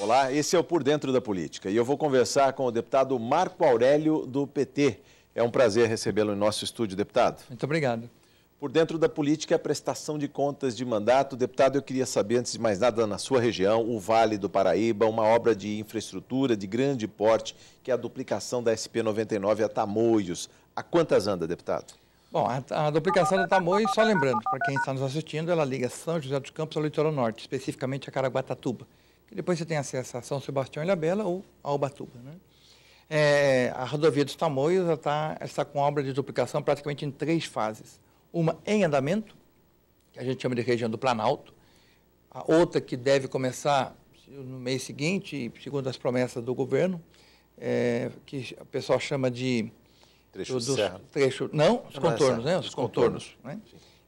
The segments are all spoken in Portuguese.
Olá, esse é o Por Dentro da Política e eu vou conversar com o deputado Marco Aurélio, do PT. É um prazer recebê-lo em nosso estúdio, deputado. Muito obrigado. Por Dentro da Política é a prestação de contas de mandato. Deputado, eu queria saber, antes de mais nada, na sua região, o Vale do Paraíba, uma obra de infraestrutura de grande porte, que é a duplicação da SP-99 a Tamoios. A quantas anda, deputado? Bom, a duplicação da Tamoios, só lembrando, para quem está nos assistindo, ela liga São José dos Campos ao litoral norte, especificamente a Caraguatatuba. Que depois você tem acesso a São Sebastião e Ilhabela ou a Ubatuba, né? A rodovia dos Tamoios está com obra de duplicação praticamente em 3 fases. Uma em andamento, que a gente chama de região do Planalto. A outra que deve começar no mês seguinte, segundo as promessas do governo, que o pessoal chama de... Trecho de serra. Os contornos, né? Os contornos. Né?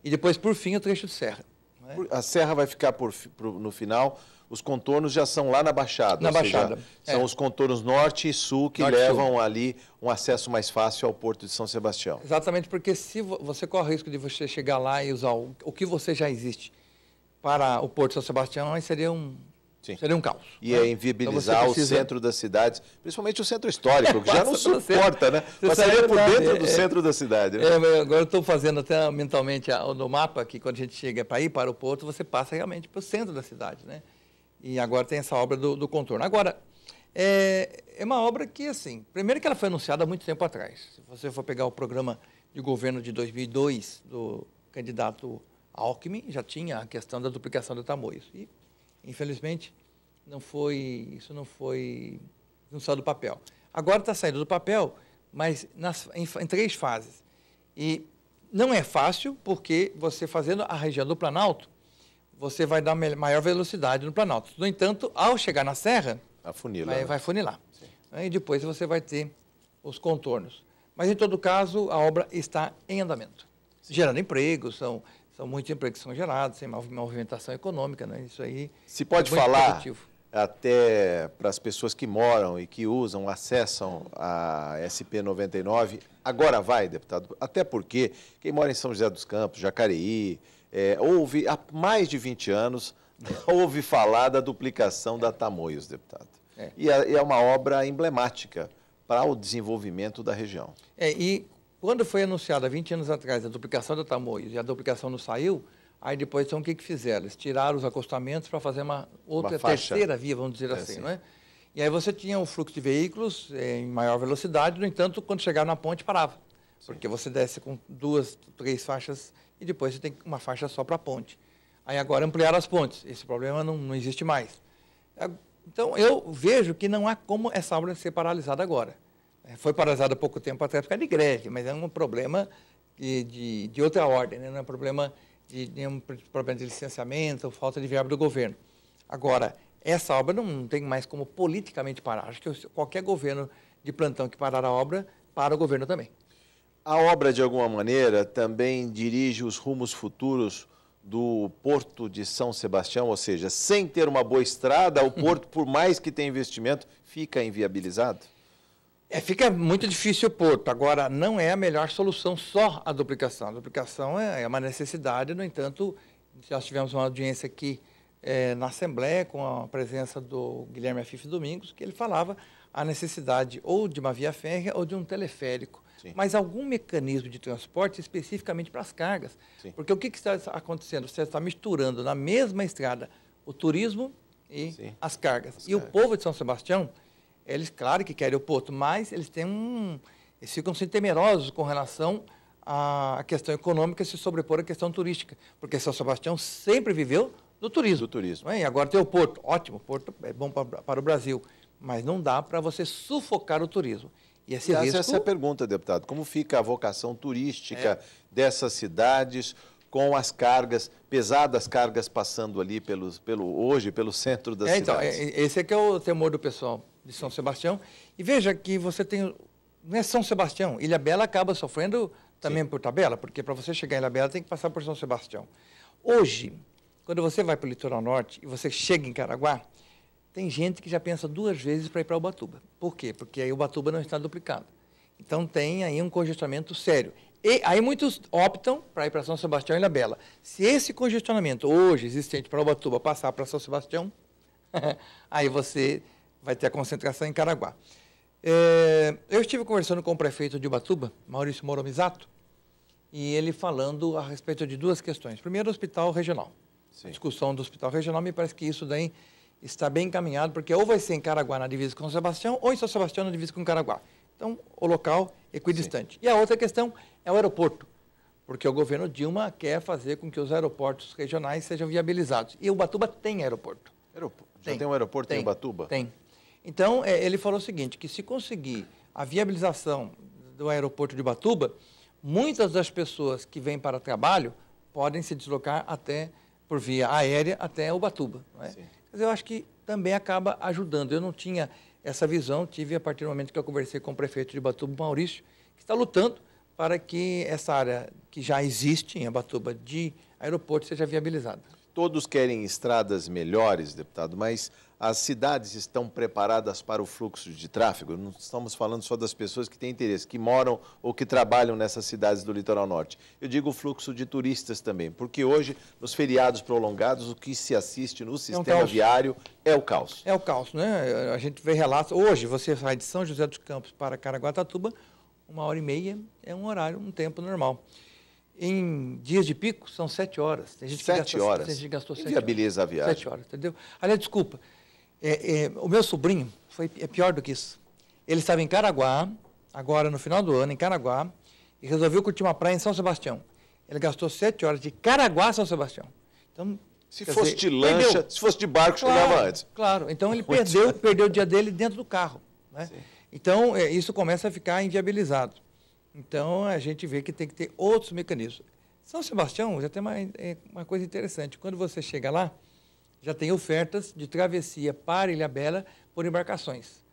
E depois, por fim, o trecho de serra. Né? A serra vai ficar no final, os contornos já são lá na Baixada. Na Baixada. São os contornos norte e sul que levam ali um acesso mais fácil ao Porto de São Sebastião. Exatamente, porque se você corre o risco de você chegar lá e usar o que você já existe para o Porto de São Sebastião, aí seria um caos. E é inviabilizar então o centro das cidades, principalmente o centro histórico, que já não suporta, né? Passaria por dentro do centro da cidade. Né? Agora eu estou fazendo até mentalmente no mapa, que quando a gente chega para ir para o Porto, você passa realmente para o centro da cidade, né? E agora tem essa obra do contorno. Agora, é uma obra que, assim, primeiro que ela foi anunciada há muito tempo atrás. Se você for pegar o programa de governo de 2002, do candidato Alckmin, já tinha a questão da duplicação da Tamoios. E, infelizmente, isso não saiu do papel. Agora está saindo do papel, mas em 3 fases. E não é fácil, porque você fazendo a região do Planalto, você vai dar maior velocidade no Planalto. No entanto, ao chegar na serra, vai funilar. E depois você vai ter os contornos. Mas, em todo caso, a obra está em andamento. Gerando empregos, são muitos empregos que são gerados, sem movimentação econômica, né? Isso aí se pode falar positivo. Até para as pessoas que moram e que acessam a SP-99, agora vai, deputado, até porque quem mora em São José dos Campos, Jacareí, houve, há mais de 20 anos, ouve falar da duplicação da Tamoios, deputado. E é uma obra emblemática para o desenvolvimento da região. E quando foi anunciada, 20 anos atrás, a duplicação da Tamoios e a duplicação não saiu, aí depois, então, o que fizeram? Eles tiraram os acostamentos para fazer uma terceira via, vamos dizer assim, não é? E aí você tinha um fluxo de veículos em maior velocidade, no entanto, quando chegava na ponte, parava. Porque você desce com 2, 3 faixas e depois você tem uma faixa só para a ponte. Aí agora ampliaram as pontes, esse problema não existe mais. Então, eu vejo que não há como essa obra ser paralisada agora. Foi paralisada há pouco tempo atrás por causa de greve, mas é um problema de outra ordem, né? Não é um problema de licenciamento ou falta de verba do governo. Agora, essa obra não tem mais como politicamente parar. Acho que qualquer governo de plantão que parar a obra, para o governo também. A obra, de alguma maneira, também dirige os rumos futuros do Porto de São Sebastião, ou seja, sem ter uma boa estrada, o Porto, por mais que tenha investimento, fica inviabilizado? Fica muito difícil o Porto. Agora, não é a melhor solução só a duplicação. A duplicação é uma necessidade, no entanto, nós tivemos uma audiência aqui na Assembleia, com a presença do Guilherme Afif Domingos, que ele falava a necessidade ou de uma via férrea ou de um teleférico. Sim. Mas algum mecanismo de transporte especificamente para as cargas. Sim. Porque o que está acontecendo? Você está misturando na mesma estrada o turismo e as cargas. O povo de São Sebastião, eles, claro que querem o Porto, mas eles ficam temerosos com relação à questão econômica se sobrepor à questão turística. Porque São Sebastião sempre viveu do turismo. E agora tem o Porto. Ótimo, o Porto é bom para o Brasil. Mas não dá para você sufocar o turismo. E essa é a pergunta, deputado. Como fica a vocação turística dessas cidades com as cargas, pesadas cargas passando ali hoje pelo centro das cidades? Então, esse é o temor do pessoal de São Sebastião. E veja que você tem... Não é São Sebastião. Ilhabela acaba sofrendo também por tabela, porque para você chegar em Ilhabela tem que passar por São Sebastião. Hoje, quando você vai para o litoral norte e você chega em Caraguá, tem gente que já pensa 2 vezes para ir para Ubatuba. Por quê? Porque aí Ubatuba não está duplicado. Então tem aí um congestionamento sério. E aí muitos optam para ir para São Sebastião e Ilhabela. Se esse congestionamento hoje existente para Ubatuba passar para São Sebastião, Aí você vai ter a concentração em Caraguá. Eu estive conversando com o prefeito de Ubatuba, Maurício Moromizato, e ele falando a respeito de duas questões. Primeiro, o hospital regional. Sim. A discussão do hospital regional, me parece que isso daí está bem encaminhado, porque ou vai ser em Caraguá, na divisa com São Sebastião, ou em São Sebastião, na divisa com Caraguá. Então, o local é equidistante. Sim. E a outra questão é o aeroporto, porque o governo Dilma quer fazer com que os aeroportos regionais sejam viabilizados. E Ubatuba tem aeroporto. Já tem um aeroporto em Ubatuba? Tem. Então, ele falou o seguinte, que se conseguir a viabilização do aeroporto de Ubatuba, muitas das pessoas que vêm para trabalho podem se deslocar por via aérea até Ubatuba. Não é? Mas eu acho que também acaba ajudando. Eu não tinha essa visão, tive a partir do momento que eu conversei com o prefeito de Ubatuba, Maurício, que está lutando para que essa área que já existe em Ubatuba de aeroporto seja viabilizada. Todos querem estradas melhores, deputado, mas as cidades estão preparadas para o fluxo de tráfego? Não estamos falando só das pessoas que têm interesse, que moram ou que trabalham nessas cidades do litoral norte. Eu digo o fluxo de turistas também, porque hoje, nos feriados prolongados, o que se assiste no sistema viário é o caos. É o caos, né? A gente vê relatos. Hoje, você sai de São José dos Campos para Caraguatatuba, 1h30 é um horário, um tempo normal. Em dias de pico, são 7 horas. Tem gente 7 horas? Tem gente que gastou 7 horas. Viabiliza a viagem. 7 horas, entendeu? Aliás, desculpa, o meu sobrinho é pior do que isso. Ele estava em Caraguá, agora no final do ano, em Caraguá, e resolveu curtir uma praia em São Sebastião. Ele gastou 7 horas de Caraguá a São Sebastião. Então, se fosse de lancha, se fosse de barco, chegava antes. Claro, então ele perdeu o dia dele dentro do carro. Né? Então, isso começa a ficar inviabilizado. Então, a gente vê que tem que ter outros mecanismos. São Sebastião já tem uma coisa interessante. Quando você chega lá, já tem ofertas de travessia para Ilhabela por embarcações.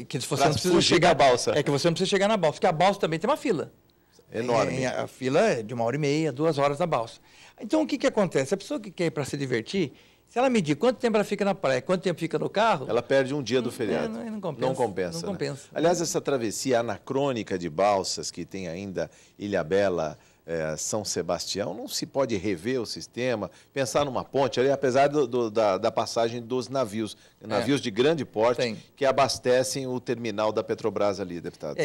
Que você não precisa chegar na balsa. Que você não precisa chegar na balsa, porque a balsa também tem uma fila. Enorme. A fila é de 1h30, 2 horas na balsa. Então, o que acontece? A pessoa que quer ir para se divertir, se ela medir quanto tempo ela fica na praia, quanto tempo fica no carro... Ela perde um dia do feriado. Não compensa. Não compensa. Não compensa. Né? Aliás, essa travessia anacrônica de balsas que tem ainda Ilhabela, São Sebastião, não se pode rever o sistema, pensar numa ponte ali, apesar da passagem dos navios de grande porte que abastecem o terminal da Petrobras ali, deputado.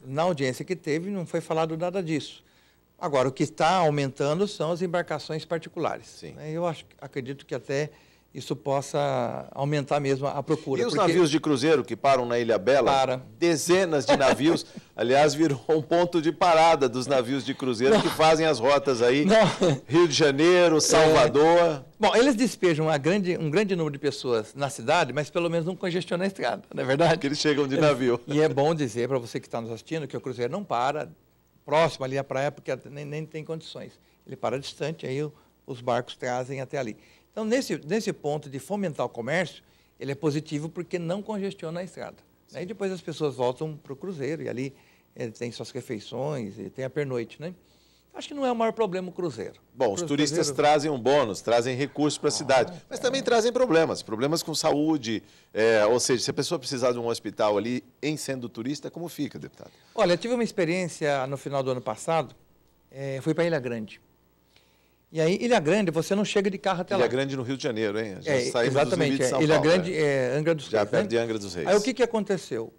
Na audiência que teve, não foi falado nada disso. Agora, o que está aumentando são as embarcações particulares. Sim. Eu acredito que até isso possa aumentar mesmo a procura. E os navios de cruzeiro que param na Ilhabela? Dezenas de navios. Aliás, virou um ponto de parada dos navios de cruzeiro que fazem as rotas aí. Rio de Janeiro, Salvador. Bom, eles despejam um grande número de pessoas na cidade, mas pelo menos não congestiona a estrada, não é verdade? Porque eles chegam de navio. E é bom dizer para você que está nos assistindo que o cruzeiro não para próximo ali à praia, porque nem tem condições. Ele para distante, aí os barcos trazem até ali. Então, nesse ponto de fomentar o comércio, ele é positivo porque não congestiona a estrada. Aí depois as pessoas voltam para o cruzeiro e ali tem suas refeições e tem a pernoite, né? Acho que não é o maior problema o cruzeiro. Bom, os turistas trazem um bônus, trazem recursos para a cidade, mas também trazem problemas com saúde, ou seja, se a pessoa precisar de um hospital ali, em sendo turista, como fica, deputado? Olha, eu tive uma experiência no final do ano passado, fui para Ilha Grande. E aí, Ilha Grande, você não chega de carro até lá. Ilha Grande no Rio de Janeiro, hein? Já saímos dos limites de São Ilha Paulo. Grande é Angra dos Reis. Já perto de Angra dos Reis. Aí o que aconteceu?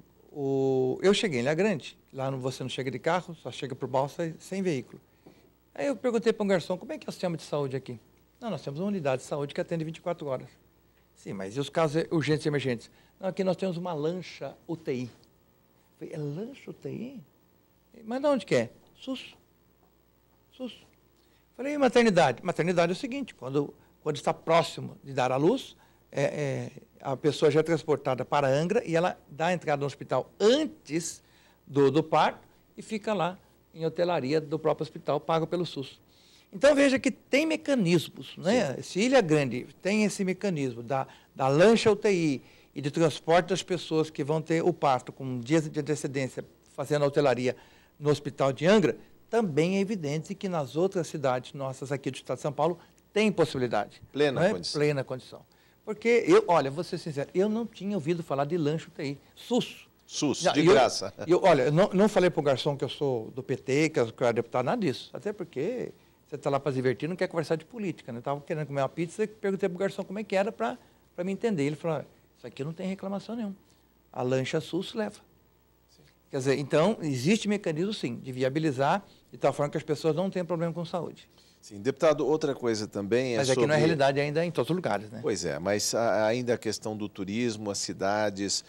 Eu cheguei em Ilha Grande, lá você não chega de carro, só chega por balsa sem veículo. Aí eu perguntei para um garçom, como é que é o sistema de saúde aqui? Não, nós temos uma unidade de saúde que atende 24 horas. Sim, mas e os casos urgentes e emergentes? Não, aqui nós temos uma lancha UTI. Eu falei, é lancha UTI? Mas de onde que é? SUS. Falei, e maternidade? Maternidade é o seguinte, quando está próximo de dar à luz, a pessoa já é transportada para Angra e ela dá a entrada no hospital antes do parto e fica lá em hotelaria do próprio hospital, pago pelo SUS. Então, veja que tem mecanismos, né? Se Ilha Grande tem esse mecanismo da lancha UTI e de transporte das pessoas que vão ter o parto com dias de antecedência, fazendo a hotelaria no hospital de Angra, também é evidente que nas outras cidades nossas aqui do estado de São Paulo tem possibilidade. Plena condição. Plena condição. Porque, olha, vou ser sincero, eu não tinha ouvido falar de lancha UTI. SUS, de graça. Olha, eu não falei para o garçom que eu sou do PT, que eu era deputado, nada disso. Até porque você está lá para se divertir, não quer conversar de política. Né? Estava querendo comer uma pizza e perguntei para o garçom como é que era para para me entender. Ele falou, isso aqui não tem reclamação nenhuma. A lancha SUS leva. Sim. Quer dizer, então, existe mecanismo, sim, de viabilizar de tal forma que as pessoas não tenham problema com saúde. Sim, deputado, outra coisa também é mas aqui sobre... não é realidade ainda em todos os lugares, né? Pois é, mas ainda a questão do turismo, as cidades,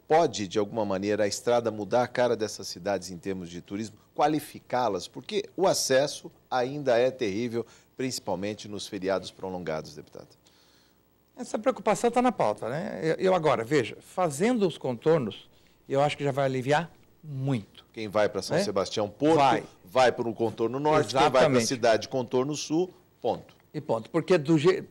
pode, de alguma maneira, a estrada mudar a cara dessas cidades em termos de turismo, qualificá-las, porque o acesso ainda é terrível, principalmente nos feriados prolongados, deputado. Essa preocupação está na pauta, né? Eu agora, veja, fazendo os contornos, eu acho que já vai aliviar muito. Quem vai para São Sebastião Porto, vai para o contorno norte, exatamente. Quem vai para a cidade contorno sul, ponto. E ponto. Porque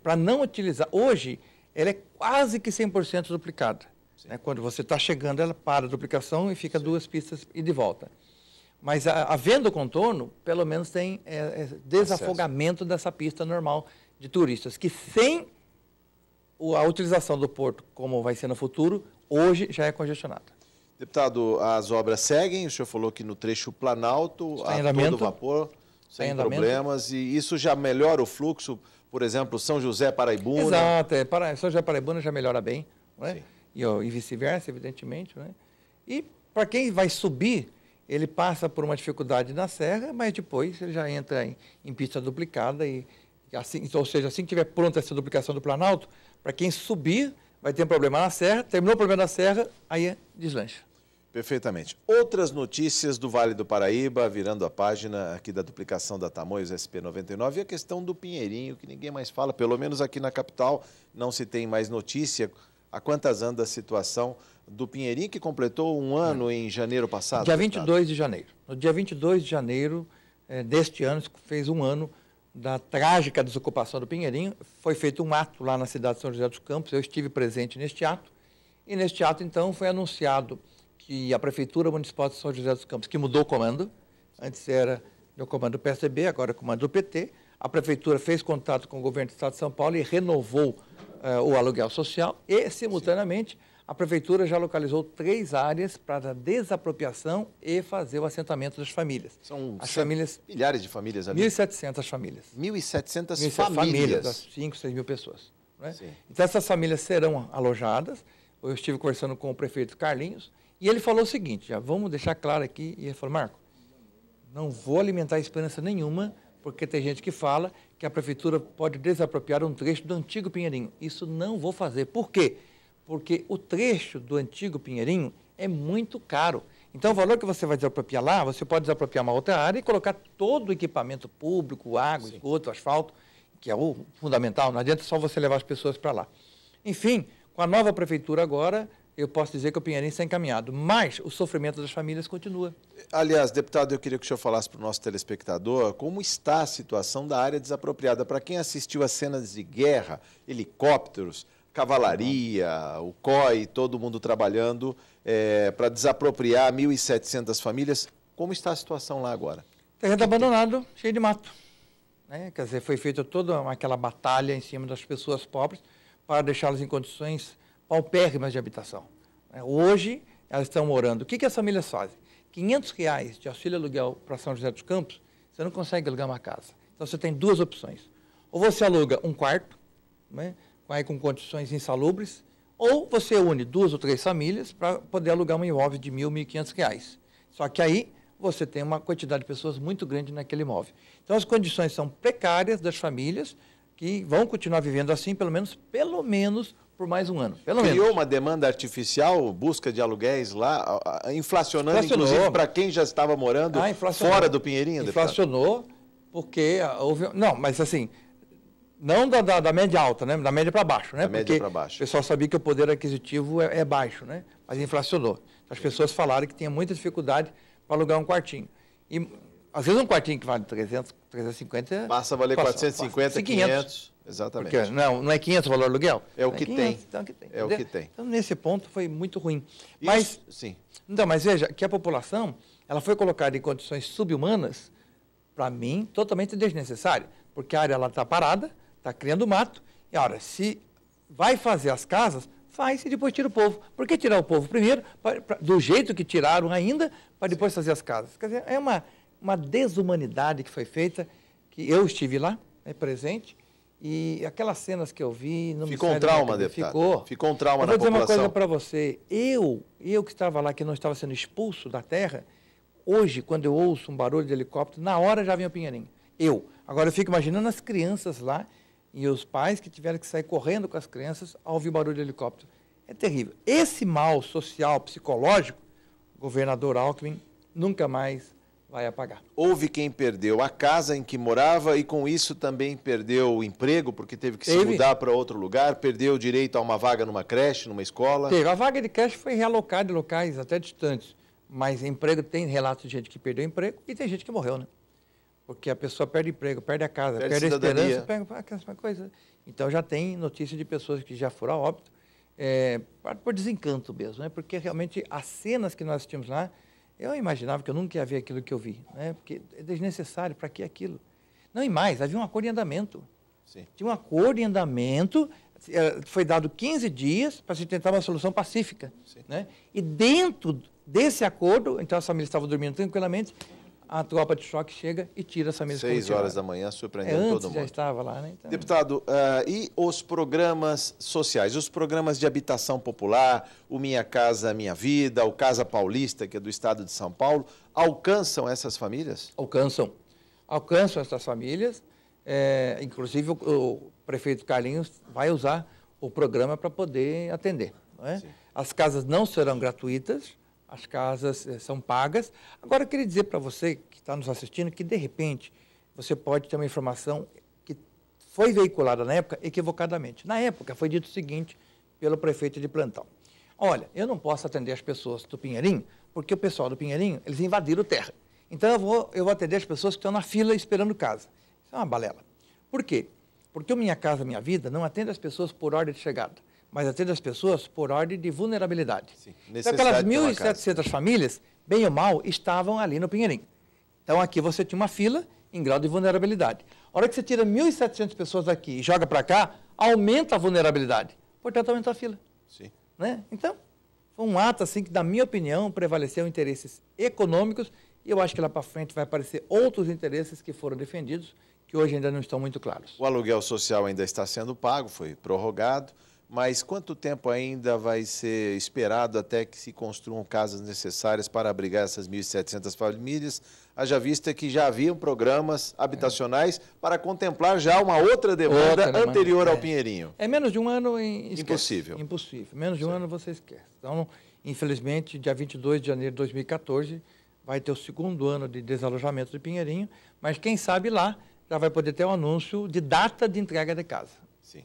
para não utilizar, hoje, ela é quase que 100% duplicada. Né? Quando você está chegando, ela para a duplicação e fica Sim. 2 pistas e de volta. Mas havendo o contorno, pelo menos tem desafogamento dessa pista normal de turistas, que sem a utilização do porto, como vai ser no futuro, hoje já é congestionada. Deputado, as obras seguem, o senhor falou que no trecho Planalto, a todo vapor, sem problemas, e isso já melhora o fluxo, por exemplo, São José Paraibuna? Exato, São José Paraibuna já melhora bem, não é? E vice-versa, evidentemente. Não é? E para quem vai subir, ele passa por uma dificuldade na serra, mas depois ele já entra em pista duplicada, assim, ou seja, assim que tiver pronta essa duplicação do Planalto, para quem subir, vai ter um problema na serra, terminou o problema na serra, aí deslancha. Perfeitamente. Outras notícias do Vale do Paraíba, virando a página aqui da duplicação da Tamoios SP99, e a questão do Pinheirinho, que ninguém mais fala, pelo menos aqui na capital não se tem mais notícia. Há quantas anda a situação do Pinheirinho, que completou um ano em janeiro passado? Dia 22 de janeiro. No dia 22 de janeiro deste ano, fez um ano da trágica desocupação do Pinheirinho. Foi feito um ato lá na cidade de São José dos Campos, eu estive presente neste ato, e neste ato, então, foi anunciado que a Prefeitura Municipal de São José dos Campos, que mudou o comando, antes era do comando do PSDB, agora é o comando do PT, a Prefeitura fez contato com o governo do Estado de São Paulo e renovou o aluguel social e, simultaneamente, a Prefeitura já localizou 3 áreas para desapropriação e fazer o assentamento das famílias. São milhares de famílias ali? 1.700 famílias. 1.700 famílias? Das 5, 6 mil pessoas. Né? Então, essas famílias serão alojadas. Eu estive conversando com o prefeito Carlinhos, e ele falou o seguinte, já vamos deixar claro aqui, e ele falou, Marco, não vou alimentar esperança nenhuma, porque tem gente que fala que a prefeitura pode desapropriar um trecho do antigo Pinheirinho. Isso não vou fazer. Por quê? Porque o trecho do antigo Pinheirinho é muito caro. Então, o valor que você vai desapropriar lá, você pode desapropriar uma outra área e colocar todo o equipamento público, água, esgoto, asfalto, que é o fundamental, não adianta só você levar as pessoas para lá. Enfim, com a nova prefeitura agora, eu posso dizer que o Pinheirinho está encaminhado, mas o sofrimento das famílias continua. Aliás, deputado, eu queria que o senhor falasse para o nosso telespectador como está a situação da área desapropriada. Para quem assistiu às cenas de guerra, helicópteros, cavalaria, o COI, todo mundo trabalhando para desapropriar 1.700 famílias, como está a situação lá agora? Terreno abandonado, cheio de mato. Né? Quer dizer, foi feita toda aquela batalha em cima das pessoas pobres para deixá-las em condições paupérrimas de habitação. Hoje, elas estão morando. O que as famílias fazem? R$500 de auxílio aluguel para São José dos Campos, você não consegue alugar uma casa. Então, você tem 2 opções. Ou você aluga um quarto, né, com condições insalubres, ou você une 2 ou 3 famílias para poder alugar um imóvel de R$1.000, R$1.500. Só que aí você tem uma quantidade de pessoas muito grande naquele imóvel. Então, as condições são precárias das famílias, que vão continuar vivendo assim, pelo menos por mais um ano. Criou uma demanda artificial, busca de aluguéis lá, inflacionando inclusive para quem já estava morando fora do Pinheirinho? Inflacionou, porque houve... Não, mas assim, não da média alta, né? Da média para baixo, né? Da média para baixo. O pessoal sabia que o poder aquisitivo é baixo, né? Mas inflacionou. As pessoas falaram que tinha muita dificuldade para alugar um quartinho. E às vezes um quartinho que vale 300, 350... Passa a valer 450, 500... Exatamente. Porque não é 500 o valor do aluguel? É o que 500, tem. Então, que tem. É o que tem. Então, nesse ponto, foi muito ruim. Mas, sim. Então, mas veja, que a população, ela foi colocada em condições subhumanas, para mim, totalmente desnecessária. Porque a área está parada, está criando mato, e, ora, se vai fazer as casas, faz e depois tira o povo. Por que tirar o povo primeiro, do jeito que tiraram ainda, para depois fazer as casas? Quer dizer, é uma desumanidade que foi feita, que eu estive lá, presente, E aquelas cenas que eu vi... Não ficou um trauma, deputado? Ficou um trauma na população? Eu vou dizer uma coisa para você. Eu que estava lá, que não estava sendo expulso da terra, hoje, quando eu ouço um barulho de helicóptero, na hora já vem o Pinheirinho. Agora eu fico imaginando as crianças lá e os pais que tiveram que sair correndo com as crianças ao ouvir o barulho de helicóptero. É terrível. Esse mal social, psicológico, o governador Alckmin nunca mais vai apagar. Houve quem perdeu a casa em que morava e com isso também perdeu o emprego, porque teve que se mudar para outro lugar, perdeu o direito a uma vaga numa creche, numa escola. A vaga de creche foi realocada em locais até distantes, mas emprego, tem relatos de gente que perdeu emprego e tem gente que morreu, né? Porque a pessoa perde emprego, perde a casa, perde a esperança, perde aquela coisa. Então já tem notícia de pessoas que já foram a óbito, por desencanto mesmo, né? Porque realmente as cenas que nós assistimos lá, eu imaginava que eu nunca ia ver aquilo que eu vi, né? Porque é desnecessário, para que aquilo? Não, e mais, havia um acordo em andamento. Sim. Tinha um acordo em andamento, foi dado 15 dias para se tentar uma solução pacífica. Né? E dentro desse acordo, então as famílias estavam dormindo tranquilamente, a tropa de choque chega e tira as famílias. 6 horas da manhã, surpreendendo todo mundo. Já estava lá, né? Então... Deputado, e os programas sociais, os programas de habitação popular, o Minha Casa Minha Vida, o Casa Paulista, que é do estado de São Paulo, alcançam essas famílias? Alcançam essas famílias. Inclusive, o prefeito Carlinhos vai usar o programa para poder atender. Não é? As casas não serão gratuitas, as casas são pagas. Agora, eu queria dizer para você que está nos assistindo que, de repente, você pode ter uma informação que foi veiculada na época equivocadamente. Na época, foi dito o seguinte pelo prefeito de plantão. Olha, eu não posso atender as pessoas do Pinheirinho, porque o pessoal do Pinheirinho, eles invadiram terra. Então, eu vou atender as pessoas que estão na fila esperando casa. Isso é uma balela. Por quê? Porque o Minha Casa Minha Vida não atende as pessoas por ordem de chegada, mas atende as pessoas por ordem de vulnerabilidade. Sim, então, aquelas 1.700 famílias, bem ou mal, estavam ali no Pinheirinho. Então, aqui você tinha uma fila em grau de vulnerabilidade. A hora que você tira 1.700 pessoas daqui e joga para cá, aumenta a vulnerabilidade. Portanto, aumenta a fila. Sim. Né? Então, foi um ato assim que, na minha opinião, prevaleceu interesses econômicos e eu acho que lá para frente vai aparecer outros interesses que foram defendidos, que hoje ainda não estão muito claros. O aluguel social ainda está sendo pago, foi prorrogado, mas quanto tempo ainda vai ser esperado até que se construam casas necessárias para abrigar essas 1.700 famílias, haja vista que já haviam programas habitacionais para contemplar já uma outra demanda anterior ao Pinheirinho? É menos de um ano impossível. Impossível. Menos de um ano você esquece. Então, infelizmente, dia 22 de janeiro de 2014, vai ter o segundo ano de desalojamento do Pinheirinho, mas quem sabe lá já vai poder ter um anúncio de data de entrega de casa. Sim.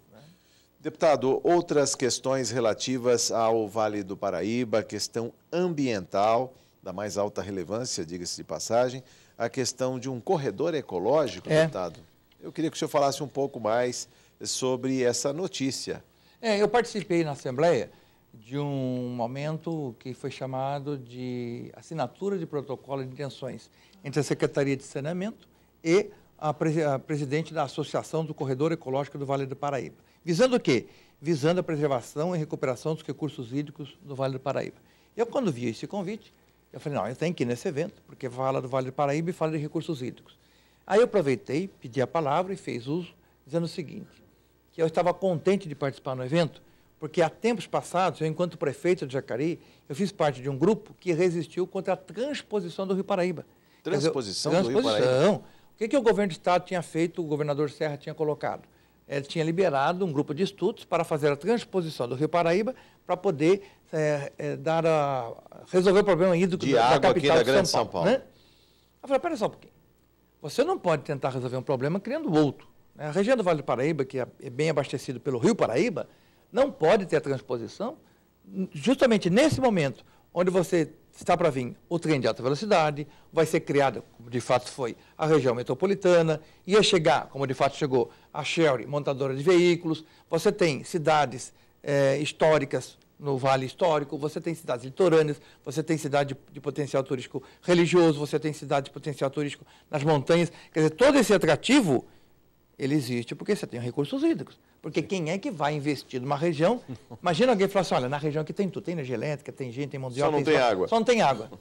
Deputado, outras questões relativas ao Vale do Paraíba, questão ambiental, da mais alta relevância, diga-se de passagem, a questão de um corredor ecológico, deputado. Eu queria que o senhor falasse um pouco mais sobre essa notícia. Eu participei na Assembleia de um momento que foi chamado de assinatura de protocolo de intenções entre a Secretaria de Saneamento e a presidente da Associação do Corredor Ecológico do Vale do Paraíba. Visando o quê? Visando a preservação e recuperação dos recursos hídricos do Vale do Paraíba. Eu, quando vi esse convite, eu falei, não, eu tenho que ir nesse evento, porque fala do Vale do Paraíba e fala de recursos hídricos. Aí eu aproveitei, pedi a palavra e fiz uso, dizendo o seguinte, que eu estava contente de participar no evento, porque há tempos passados, eu, enquanto prefeito de Jacareí, eu fiz parte de um grupo que resistiu contra a transposição do Rio Paraíba. Transposição do Rio Paraíba? O que o governo do Estado tinha feito, o governador Serra tinha colocado? Ele tinha liberado um grupo de estudos para fazer a transposição do Rio Paraíba para poder resolver o problema hídrico de água aqui da Grande São Paulo. Né? Eu falei, pera só um pouquinho. Você não pode tentar resolver um problema criando outro. A região do Vale do Paraíba, que é bem abastecido pelo Rio Paraíba, não pode ter a transposição justamente nesse momento onde você está para vir o trem de alta velocidade, vai ser criada, como de fato foi, a região metropolitana, ia chegar, como de fato chegou, a Sherry, montadora de veículos, você tem cidades históricas no Vale Histórico, você tem cidades litorâneas, você tem cidade de potencial turístico religioso, você tem cidade de potencial turístico nas montanhas, quer dizer, todo esse atrativo, ele existe porque você tem recursos hídricos. Porque quem é que vai investir numa região? Imagina alguém falar assim, olha, na região aqui tem tudo, tem energia elétrica, tem gente, tem mão de obra. Só não tem água. Só não tem água.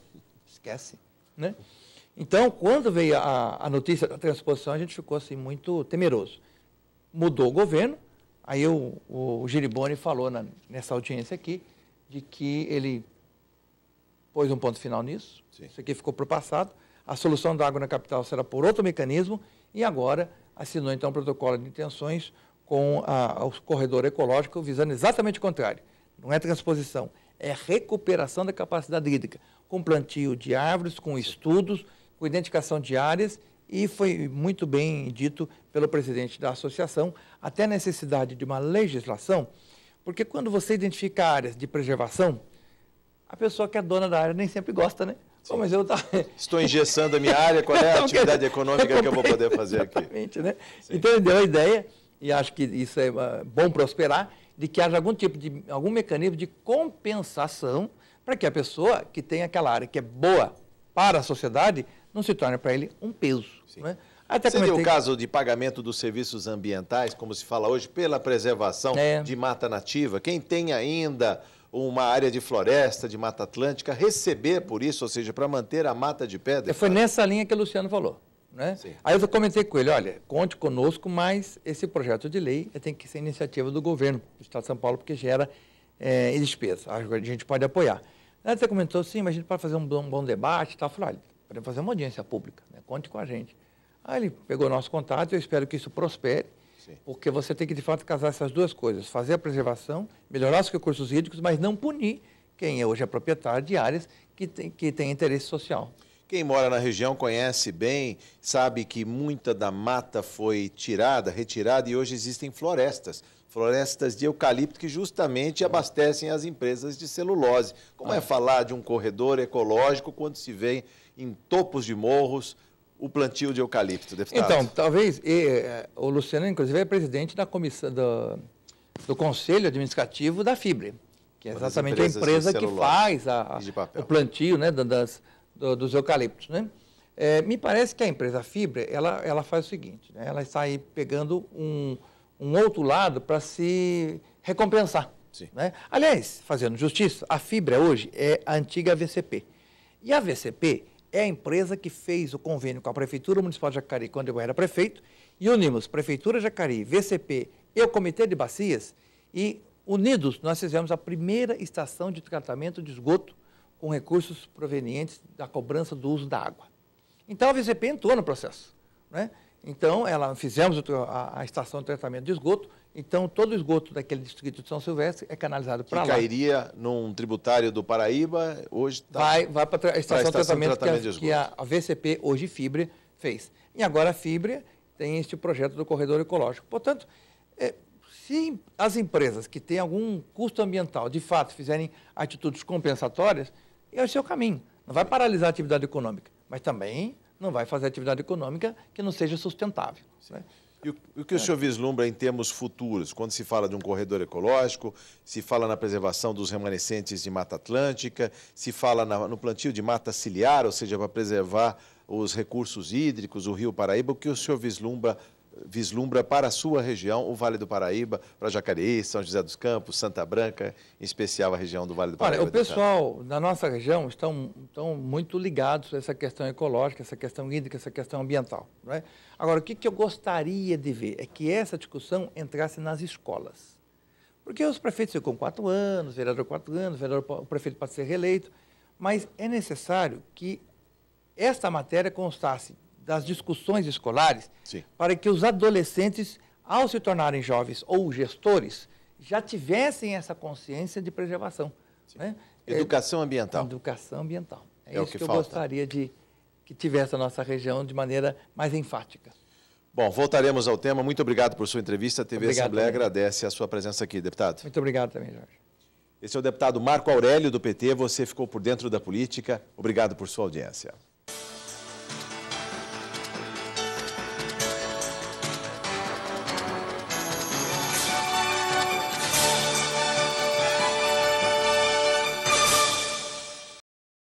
Esquece. Né? Então, quando veio a notícia da transposição, a gente ficou assim muito temeroso. mudou o governo, aí o Giriboni falou nessa audiência aqui, de que ele pôs um ponto final nisso, sim, isso aqui ficou para o passado, a solução da água na capital será por outro mecanismo, e agora assinou então um protocolo de intenções com o corredor ecológico, visando exatamente o contrário. Não é transposição, é recuperação da capacidade hídrica, com plantio de árvores, com estudos, com identificação de áreas, e foi muito bem dito pelo presidente da associação, até a necessidade de uma legislação, porque quando você identifica áreas de preservação, a pessoa que é dona da área nem sempre gosta, né? Oh, mas eu estou engessando a minha área, qual é a atividade econômica que eu vou poder fazer aqui? Exatamente, né? Então ele deu a ideia, e acho que isso é bom prosperar, de que haja algum mecanismo de compensação para que a pessoa que tem aquela área que é boa para a sociedade não se torne para ele um peso. Né? Até seria o caso de pagamento dos serviços ambientais, como se fala hoje, pela preservação de mata nativa. Quem tem ainda uma área de floresta, de Mata Atlântica, receber por isso, ou seja, para manter a mata de pé. Foi nessa linha que o Luciano falou. Né? Aí eu comentei com ele, olha, conte conosco, mas esse projeto de lei tem que ser iniciativa do governo do Estado de São Paulo, porque gera despesa, a gente pode apoiar. Aí você comentou, sim, mas a gente pode fazer um bom debate e tal. Eu falei, olha, podemos fazer uma audiência pública, né? Conte com a gente. Aí ele pegou nosso contato, eu espero que isso prospere, porque você tem que, de fato, casar essas duas coisas, fazer a preservação, melhorar os recursos hídricos, mas não punir quem hoje é proprietário de áreas que tem interesse social. Quem mora na região conhece bem, sabe que muita da mata foi retirada, e hoje existem florestas de eucalipto que justamente abastecem as empresas de celulose. Como é falar de um corredor ecológico quando se vê em topos de morros o plantio de eucalipto, deputado? Então, talvez, o Luciano, inclusive, é presidente da comissão do Conselho Administrativo da Fibre, que é exatamente a empresa que faz o plantio, né, dos eucaliptos. Né? Me parece que a empresa Fibre, ela faz o seguinte, né? Ela está aí pegando um outro lado para se recompensar. Né? Aliás, fazendo justiça, a Fibra hoje é a antiga VCP. E a VCP é a empresa que fez o convênio com a Prefeitura Municipal de Jacareí, quando eu era prefeito, e unimos Prefeitura de Jacareí, VCP e o Comitê de Bacias, e unidos nós fizemos a primeira estação de tratamento de esgoto com recursos provenientes da cobrança do uso da água. Então a VCP entrou no processo. Né? Então, fizemos a estação de tratamento de esgoto, então todo o esgoto daquele distrito de São Silvestre é canalizado para lá. Que cairia num tributário do Paraíba, hoje está... Vai para a estação de tratamento que a VCP, hoje Fibra, fez. E agora a Fibra tem este projeto do corredor ecológico. Portanto, se as empresas que têm algum custo ambiental, de fato, fizerem atitudes compensatórias, esse é o caminho. Não vai paralisar a atividade econômica, mas também não vai fazer atividade econômica que não seja sustentável. Né? E o que o senhor vislumbra em termos futuros, quando se fala de um corredor ecológico, se fala na preservação dos remanescentes de Mata Atlântica, se fala no plantio de mata ciliar, ou seja, para preservar os recursos hídricos, o Rio Paraíba, o que o senhor vislumbra para a sua região, o Vale do Paraíba, para Jacareí, São José dos Campos, Santa Branca, em especial a região do Vale do Paraíba? Olha, o pessoal da nossa região estão muito ligados a essa questão ecológica, essa questão hídrica, essa questão ambiental. Não é? Agora, o que eu gostaria de ver é que essa discussão entrasse nas escolas. Porque os prefeitos ficam 4 anos, vereador 4 anos, o prefeito pode ser reeleito, mas é necessário que esta matéria constasse das discussões escolares, para que os adolescentes, ao se tornarem jovens ou gestores, já tivessem essa consciência de preservação. Né? Educação ambiental. Educação ambiental. É isso que eu gostaria que tivesse a nossa região de maneira mais enfática. Bom, voltaremos ao tema. Muito obrigado por sua entrevista. A TV Assembleia agradece a sua presença aqui, deputado. Muito obrigado também, Jorge. Esse é o deputado Marco Aurélio, do PT. Você ficou por dentro da política. Obrigado por sua audiência.